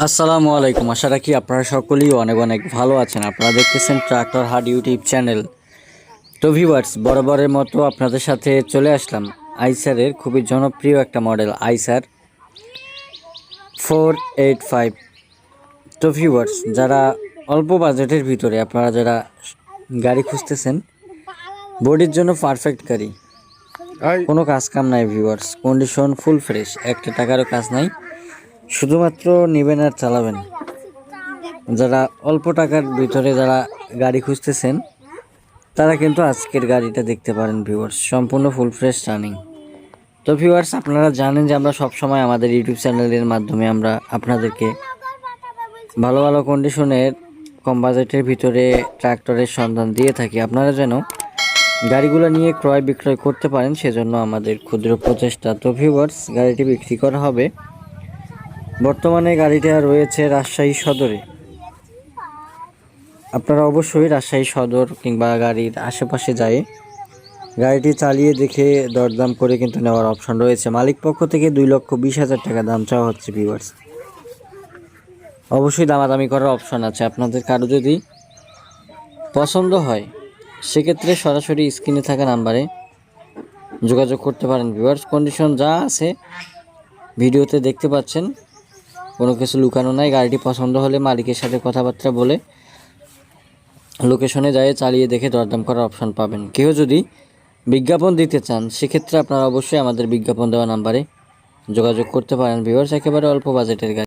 আসসালামু আলাইকুম। আশা রাখি আপনারা সকলেই অনেক অনেক ভালো আছেন। আপনারা দেখতেছেন ট্রাক্টর হাট ইউটিউব চ্যানেল। তো ভিউয়ার্স, বরাবরের মতো আপনাদের সাথে চলে আসলাম আইসারের খুবই জনপ্রিয় একটা মডেল আইসার 485। তো ভিউয়ার্স, যারা অল্প বাজেটের ভিতরে আপনারা যারা গাড়ি খুঁজতেছেন, বডির জন্য পারফেক্ট গাড়ি, কোনো কাজ কাম নাই ভিউয়ার্স, কন্ডিশন ফুল ফ্রেশ, একটা টাকারও কাজ নাই, শুধুমাত্র নেবেন আর চালাবেন। যারা অল্প টাকার ভিতরে যারা গাড়ি খুঁজতেছেন তারা কিন্তু আজকের গাড়িটা দেখতে পারেন ভিউয়ার্স, সম্পূর্ণ ফুল ফ্রেশ রানিং। তো ভিউয়ার্স, আপনারা জানেন যে আমরা সবসময় আমাদের ইউটিউব চ্যানেলের মাধ্যমে আমরা আপনাদেরকে ভালো ভালো কন্ডিশনের কম বাজেটের ভিতরে ট্রাক্টরের সন্ধান দিয়ে থাকি, আপনারা যেন গাড়িগুলো নিয়ে ক্রয় বিক্রয় করতে পারেন, সেজন্য আমাদের ক্ষুদ্র প্রচেষ্টা। তো ভিউয়ার্স, গাড়িটি বিক্রি করা হবে। বর্তমানে গাড়িটা রয়েছে রাজশাহী সদরে। আপনারা অবশ্যই রাজশাহী সদর কিংবা গাড়ির আশেপাশে যায় গাড়িটি চালিয়ে দেখে দরদাম করে কিন্তু নেওয়ার অপশন রয়েছে। মালিক পক্ষ থেকে 2,20,000 টাকা দাম চাওয়া হচ্ছে ভিউয়ার্স। অবশ্যই দামাদামি করার অপশন আছে। আপনাদের কারো যদি পছন্দ হয় সেক্ষেত্রে সরাসরি স্ক্রিনে থাকা নাম্বারে যোগাযোগ করতে পারেন ভিউয়ার্স। কন্ডিশন যা আছে ভিডিওতে দেখতে পাচ্ছেন, কোনো কিছু লুকানো নাই। গাড়িটি পছন্দ হলে মালিকের সাথে কথাবার্তা বলে লোকেশনে যায় চালিয়ে দেখে দরদাম করার অপশন পাবেন। কেউ যদি বিজ্ঞাপন দিতে চান সেক্ষেত্রে আপনারা অবশ্যই আমাদের বিজ্ঞাপন দেওয়া নাম্বারে যোগাযোগ করতে পারেন ভিউয়ার্স। একেবারে অল্প বাজেটের গাড়ি।